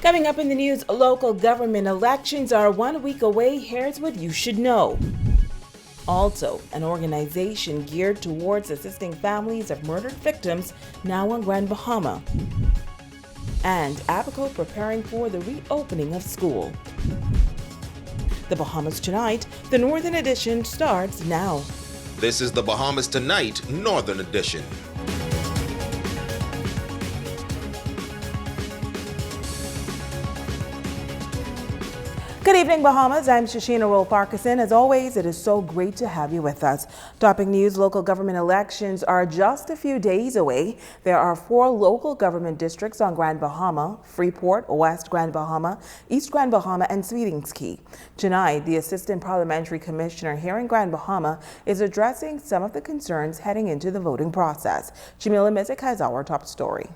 Coming up in the news, local government elections are 1 week away. Here's what you should know. Also, an organization geared towards assisting families of murdered victims now on Grand Bahama. And ABACO preparing for the reopening of school. The Bahamas Tonight, the Northern Edition starts now. This is the Bahamas Tonight, Northern Edition. Good evening, Bahamas. I'm Shashina Roll-Parkinson. As always, it is so great to have you with us. Topping news, local government elections are just a few days away. There are 4 local government districts on Grand Bahama: Freeport, West Grand Bahama, East Grand Bahama, and Sweetings Key. Tonight, the Assistant Parliamentary Commissioner here in Grand Bahama is addressing some of the concerns heading into the voting process. Jamila Mizik has our top story.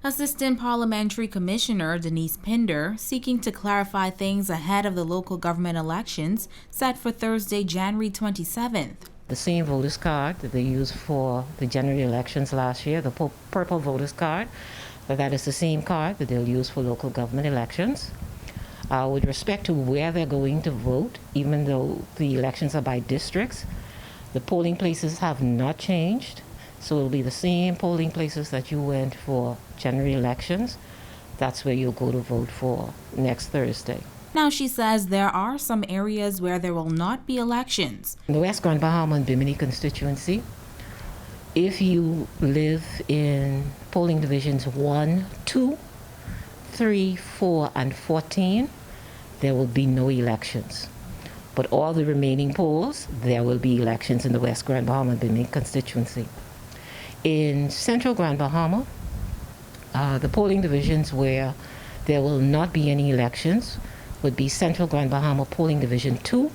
Assistant Parliamentary Commissioner Denise Pinder seeking to clarify things ahead of the local government elections set for Thursday, January 27th. The same voters card that they used for the general elections last year, the purple voters card, that is the same card that they'll use for local government elections. With respect to where they're going to vote, even though the elections are by districts, the polling places have not changed. So it'll be the same polling places that you went for general elections. That's where you'll go to vote for next Thursday. Now she says there are some areas where there will not be elections. In the West Grand Bahama and Bimini constituency, if you live in polling divisions 1, 2, 3, 4, and 14, there will be no elections. But all the remaining polls, there will be elections in the West Grand Bahama and Bimini constituency. In Central Grand Bahama, the polling divisions where there will not be any elections would be Central Grand Bahama Polling Division 2.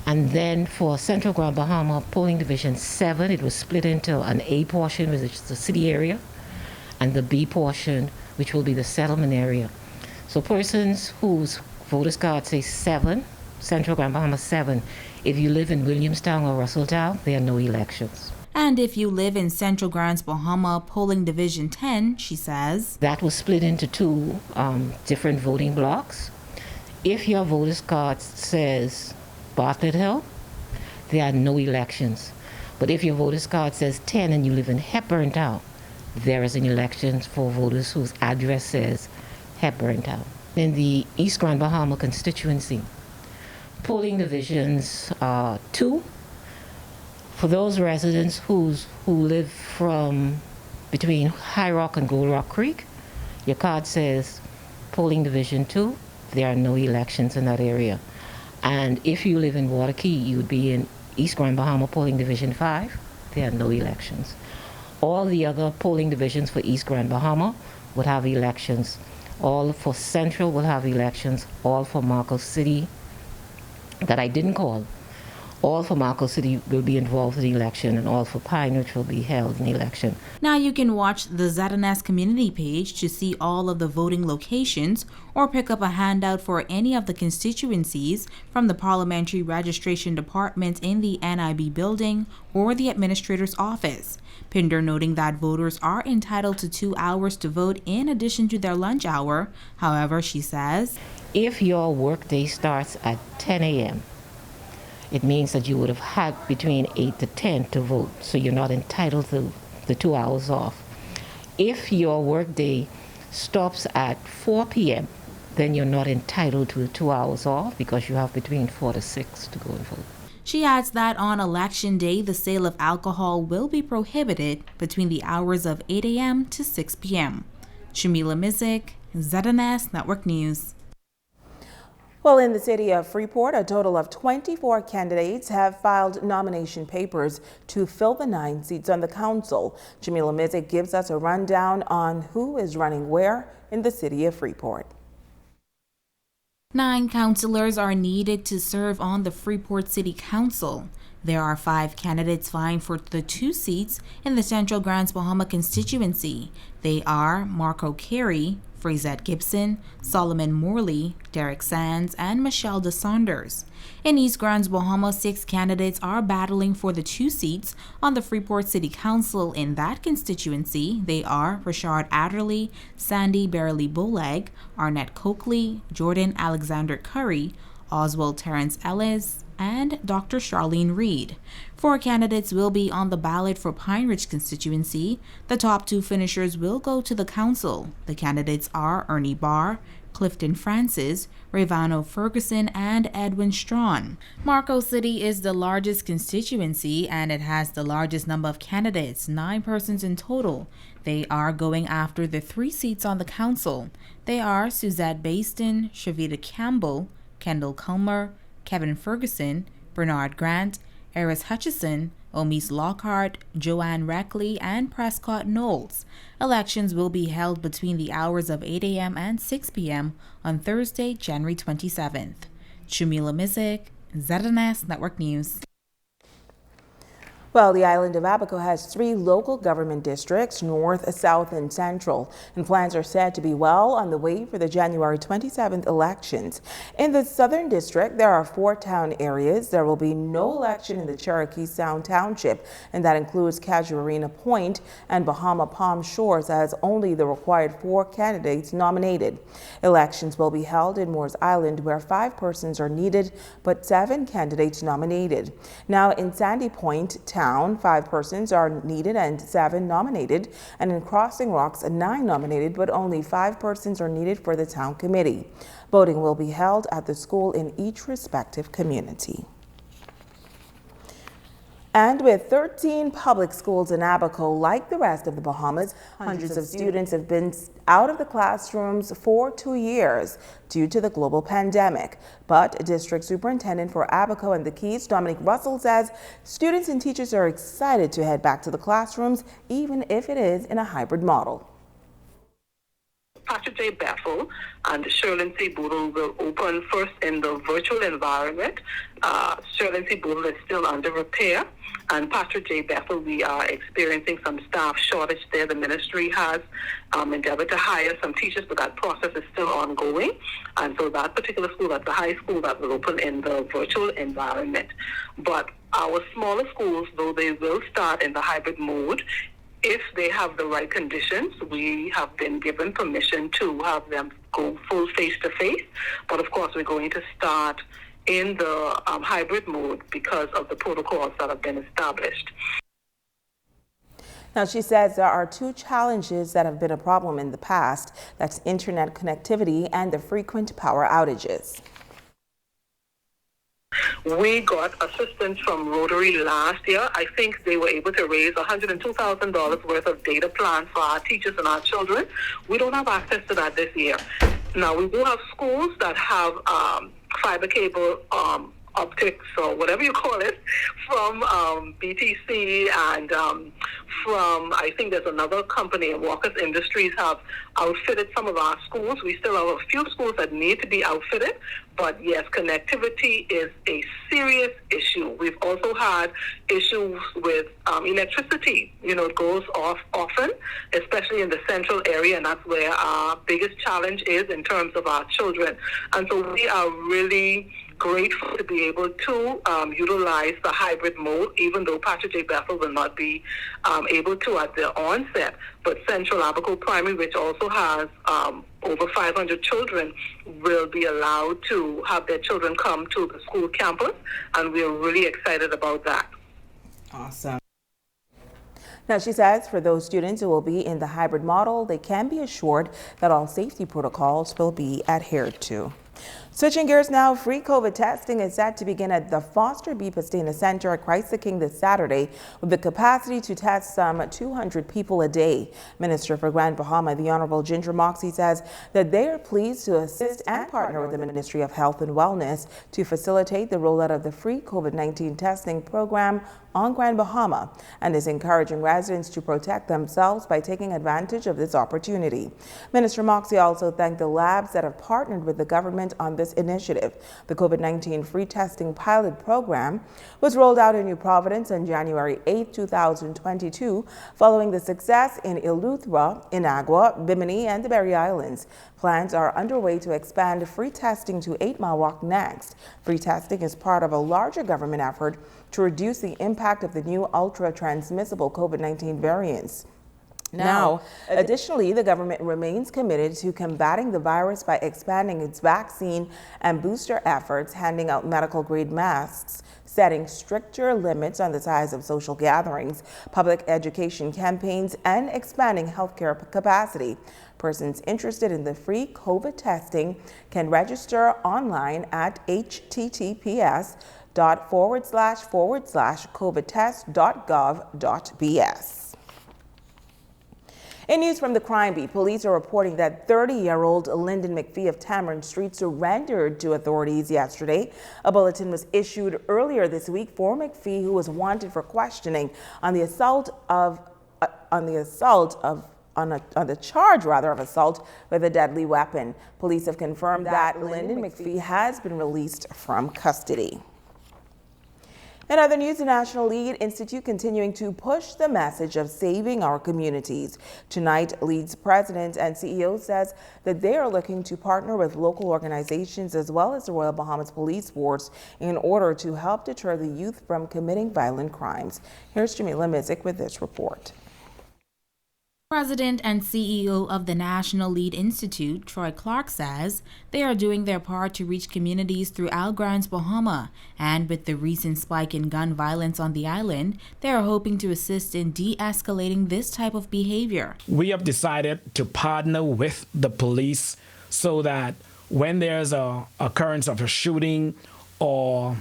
And then for Central Grand Bahama Polling Division 7, it was split into an A portion, which is the city area, and the B portion, which will be the settlement area. So persons whose voters card say 7, Central Grand Bahama 7, if you live in Williamstown or Russelltown, there are no elections. And if you live in Central Grand Bahama Polling Division 10, she says, that was split into 2 different voting blocks. If your voter's card says Bartlett Hill, there are no elections. But if your voter's card says 10 and you live in Hepburn Town, there is an election for voters whose address says Hepburn Town. In the East Grand Bahama constituency, polling divisions 2, for those residents who live from between High Rock and Gold Rock Creek, your card says polling division 2, there are no elections in that area. And if you live in Waterkey, you would be in East Grand Bahama polling division 5, there are no elections. All the other polling divisions for East Grand Bahama would have elections. All for Central will have elections, all for Marco City that I didn't call. All for Marco City will be involved in the election, and all for Pine Ridge will be held in the election. Now you can watch the ZNS community page to see all of the voting locations or pick up a handout for any of the constituencies from the Parliamentary Registration Department in the NIB building or the Administrator's office. Pinder noting that voters are entitled to 2 hours to vote in addition to their lunch hour. However, she says, if your workday starts at 10 a.m., it means that you would have had between 8 to 10 to vote, so you're not entitled to the 2 hours off. If your workday stops at 4 p.m., then you're not entitled to the 2 hours off because you have between 4 to 6 to go and vote. She adds that on Election Day, the sale of alcohol will be prohibited between the hours of 8 a.m. to 6 p.m. Shamila Mizik, ZNS Network News. Well, in the city of Freeport, a total of 24 candidates have filed nomination papers to fill the 9 seats on the council. Jamila Mizik gives us a rundown on who is running where in the city of Freeport. 9 councilors are needed to serve on the Freeport City Council. There are 5 candidates vying for the 2 seats in the Central Grand Bahama constituency. They are Marco Carey, Frazette Gibson, Solomon Morley, Derek Sands, and Michelle DeSaunders. In East Grand Bahamas, 6 candidates are battling for the 2 seats on the Freeport City Council. In that constituency, they are Rashard Adderley, Sandy Beverly Bolag, Arnett Coakley, Jordan Alexander Curry, Oswald Terrence Ellis, and Dr. Charlene Reed. 4 candidates will be on the ballot for Pine Ridge constituency. The top 2 finishers will go to the council. The candidates are Ernie Barr, Clifton Francis, Rayvano Ferguson, and Edwin Strawn. Marco City is the largest constituency and it has the largest number of candidates, 9 persons in total. They are going after the 3 seats on the council. They are Suzette Baston, Shavita Campbell, Kendall Culmer, Kevin Ferguson, Bernard Grant, Eris Hutchison, Omise Lockhart, Joanne Reckley, and Prescott Knowles. Elections will be held between the hours of 8 a.m. and 6 p.m. on Thursday, January 27th. Chumila Mizik, ZNS Network News. Well, the island of ABACO has 3 local government districts, North, South, and Central, and plans are said to be well on the way for the January 27th elections. In the Southern District, there are 4 town areas. There will be no election in the Cherokee Sound Township, and that includes Casuarina Point and Bahama Palm Shores, as only the required 4 candidates nominated. Elections will be held in Moores Island, where 5 persons are needed, but 7 candidates nominated. Now, in Sandy Point Town, 5 persons are needed and 7 nominated, and in Crossing Rocks, 9 nominated, but only 5 persons are needed for the town committee. Voting will be held at the school in each respective community. And with 13 public schools in ABACO, like the rest of the Bahamas, hundreds of students have been out of the classrooms for 2 years due to the global pandemic. But District Superintendent for ABACO and the Keys, Dominic Russell, says students and teachers are excited to head back to the classrooms, even if it is in a hybrid model. Patrick J. Bethel and Sherlyn C. Boodle will open first in the virtual environment. Sherlyn C. Boodle is still under repair, and Patrick J. Bethel, we are experiencing some staff shortage there. The ministry has endeavored to hire some teachers, but that process is still ongoing. And so that particular school, that's the high school, that will open in the virtual environment. But our smaller schools, though they will start in the hybrid mode, if they have the right conditions, we have been given permission to have them go full face-to-face. But of course, we're going to start in the hybrid mode because of the protocols that have been established. Now, she says there are 2 challenges that have been a problem in the past. That's internet connectivity and the frequent power outages. We got assistance from Rotary last year. I think they were able to raise $102,000 worth of data plans for our teachers and our children. We don't have access to that this year. Now, we do have schools that have fiber cable optics, or whatever you call it, from BTC and from, I think there's another company, Walker's Industries, have outfitted some of our schools. We still have a few schools that need to be outfitted, but yes, connectivity is a serious issue. We've also had issues with electricity. You know, it goes off often, especially in the central area, and that's where our biggest challenge is in terms of our children. And so we are really grateful to be able to utilize the hybrid mode, even though Patrick J. Bethel will not be able to at the onset. But Central ABACO Primary, which also has over 500 children, will be allowed to have their children come to the school campus, and we're really excited about that. Awesome. Now, she says for those students who will be in the hybrid model, they can be assured that all safety protocols will be adhered to. Switching gears now, free COVID testing is set to begin at the Foster B. Pastina Center at Christ the King this Saturday, with the capacity to test some 200 people a day. Minister for Grand Bahama, the Honorable Ginger Moxie, says that they are pleased to assist and partner with the Ministry of Health and Wellness to facilitate the rollout of the free COVID-19 testing program on Grand Bahama, and is encouraging residents to protect themselves by taking advantage of this opportunity. Minister Moxie also thanked the labs that have partnered with the government on this this initiative. The COVID-19 free testing pilot program was rolled out in New Providence on January 8, 2022, following the success in Eleuthera, Inagua, Bimini, and the Berry Islands. Plans are underway to expand free testing to 8 Mile Rock next. Free testing is part of a larger government effort to reduce the impact of the new ultra-transmissible COVID-19 variants. Now, additionally, the government remains committed to combating the virus by expanding its vaccine and booster efforts, handing out medical-grade masks, setting stricter limits on the size of social gatherings, public education campaigns, and expanding healthcare capacity. Persons interested in the free COVID testing can register online at https://covidtest.gov.bs. In news from the Crime Beat, police are reporting that 30-year-old Lyndon McPhee of Tamarind Street surrendered to authorities yesterday. A bulletin was issued earlier this week for McPhee, who was wanted for questioning on the charge of assault with a deadly weapon. Police have confirmed that Lyndon McPhee has been released from custody. In other news, the National Lead Institute continuing to push the message of saving our communities. Tonight, Lead's president and CEO says that they are looking to partner with local organizations as well as the Royal Bahamas Police Force in order to help deter the youth from committing violent crimes. Here's Jamila Mizik with this report. President and CEO of the National Lead Institute, Troy Clark, says they are doing their part to reach communities throughout Grand Bahama, and with the recent spike in gun violence on the island, they are hoping to assist in de-escalating this type of behavior. We have decided to partner with the police so that when there's an occurrence of a shooting or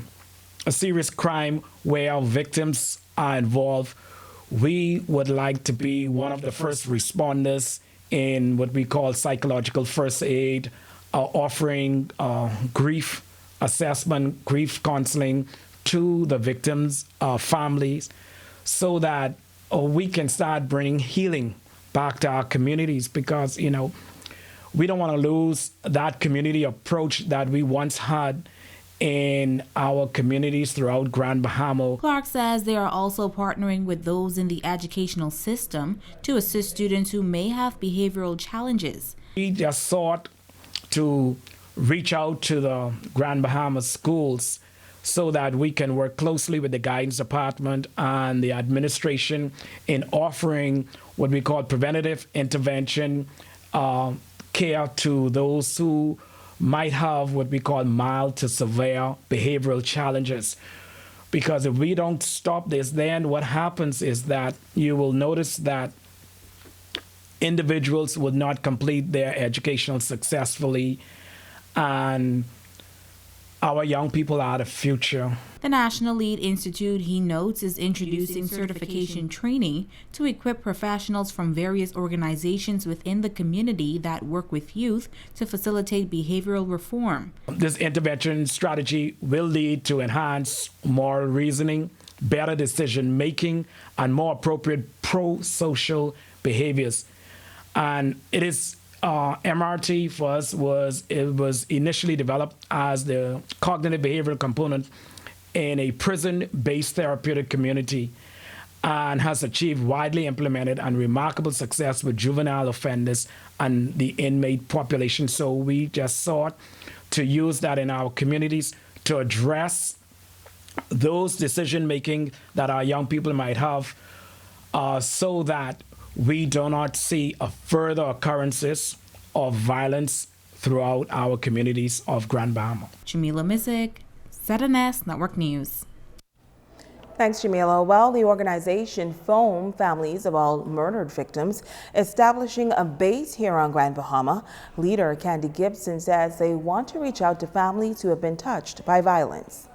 a serious crime where victims are involved, we would like to be one of the first responders in what we call psychological first aid, offering grief assessment, grief counseling to the victims' families so that we can start bringing healing back to our communities, because, we don't want to lose that community approach that we once had in our communities throughout Grand Bahama. Clark says they are also partnering with those in the educational system to assist students who may have behavioral challenges. We just sought to reach out to the Grand Bahama schools so that we can work closely with the guidance department and the administration in offering what we call preventative intervention care to those who might have what we call mild to severe behavioral challenges. Because if we don't stop this, then what happens is that you will notice that individuals will not complete their education successfully, and our young people are the future. The National Lead Institute, he notes, is introducing certification training to equip professionals from various organizations within the community that work with youth to facilitate behavioral reform. This intervention strategy will lead to enhanced moral reasoning, better decision making, and more appropriate pro-social behaviors. And it is MRT for us was initially developed as the cognitive behavioral component in a prison-based therapeutic community, and has achieved widely implemented and remarkable success with juvenile offenders and the inmate population. So we just sought to use that in our communities to address those decision-making that our young people might have, so that we do not see a further occurrences of violence throughout our communities of Grand Bahama. Jamila Mizik, ZNS Network News. Thanks, Jamila. Well, the organization F.O.A.M, Families of All Murdered Victims, establishing a base here on Grand Bahama. Leader Candy Gibson says they want to reach out to families who have been touched by violence.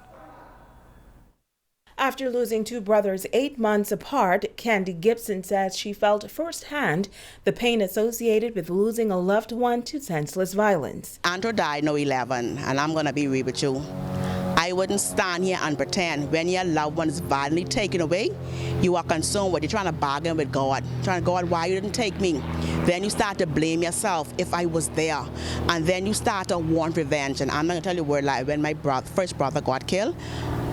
After losing two brothers 8 months apart, Candy Gibson says she felt firsthand the pain associated with losing a loved one to senseless violence. Andrew died now 11, and I'm going to be real with you. I I wouldn't stand here and pretend when your loved one is violently taken away, you are concerned with, you're trying to bargain with God. Trying to, God, why you didn't take me? Then you start to blame yourself if I was there. And then you start to want revenge. And I'm not going to tell you a word lie. When my first brother got killed,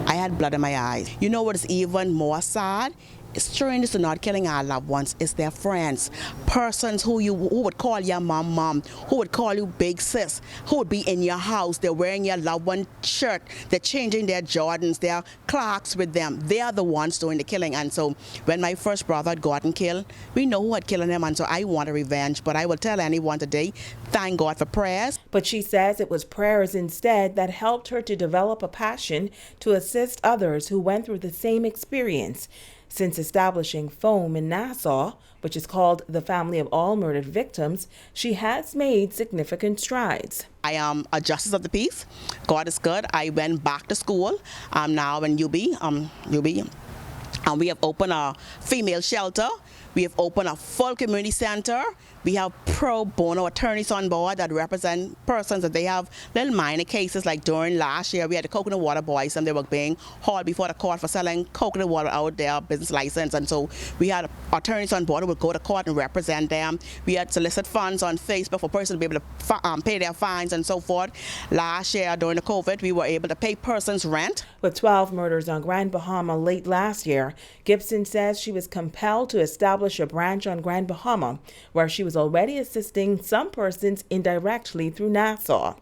I had blood in my eyes. You know what is even more sad? Strangers are not killing our loved ones, it's their friends. Persons who would call your mom, who would call you big sis, who would be in your house, they're wearing your loved one shirt, they're changing their Jordans, their Clarks with them. They are the ones doing the killing. And so when my first brother had gotten killed, we know who had killed him, and so I want a revenge. But I will tell anyone today, thank God for prayers. But she says it was prayers instead that helped her to develop a passion to assist others who went through the same experience. Since establishing F.O.A.M in Nassau, which is called the Family of All Murdered Victims, she has made significant strides. I am a justice of the peace. God is good. I went back to school. I'm now in UB. And we have opened a female shelter. We have opened a full community center. We have pro bono attorneys on board that represent persons that they have little minor cases. Like during last year, we had the coconut water boys, and they were being hauled before the court for selling coconut water out their business license. And so we had attorneys on board who would go to court and represent them. We had solicit funds on Facebook for persons to be able to pay their fines and so forth. Last year, during the COVID, we were able to pay persons rent. With 12 murders on Grand Bahama late last year, Gibson says she was compelled to establish a branch on Grand Bahama, where she was already assisting some persons indirectly through Nassau.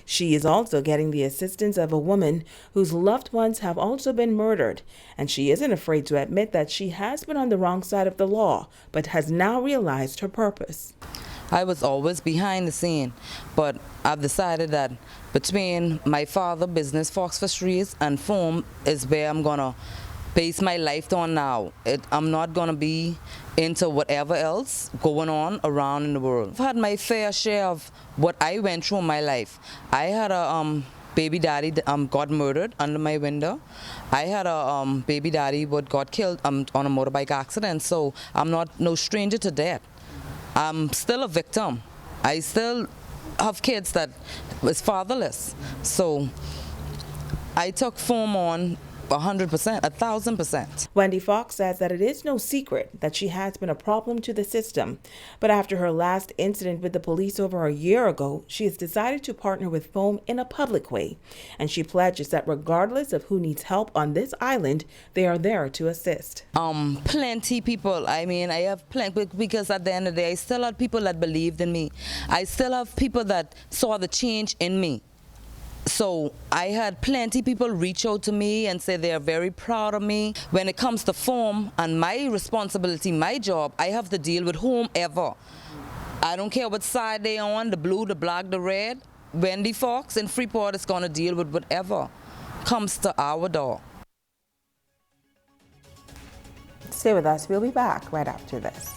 She is also getting the assistance of a woman whose loved ones have also been murdered, and she isn't afraid to admit that she has been on the wrong side of the law, but has now realized her purpose. I was always behind the scene, but I've decided that between my father business, Fox Fisheries, and F.O.A.M is where I'm gonna base my life on now. I'm not gonna be into whatever else going on around in the world. I've had my fair share of what I went through in my life. I had a baby daddy got murdered under my window. I had a baby daddy what got killed on a motorbike accident, so I'm not no stranger to that. I'm still a victim. I still have kids that was fatherless. So I took F.O.A.M on 100%, 1,000%. Wendy Fox says that it is no secret that she has been a problem to the system. But after her last incident with the police over a year ago, she has decided to partner with F.O.A.M in a public way. And she pledges that regardless of who needs help on this island, they are there to assist. Plenty people. I mean, I have plenty, because at the end of the day, I still have people that believed in me. I still have people that saw the change in me. So I had plenty people reach out to me and say they are very proud of me. When it comes to F.O.A.M and my responsibility, my job, I have to deal with whomever. I don't care what side they're on, the blue, the black, the red. Wendy Fox in Freeport is going to deal with whatever comes to our door. Stay with us. We'll be back right after this.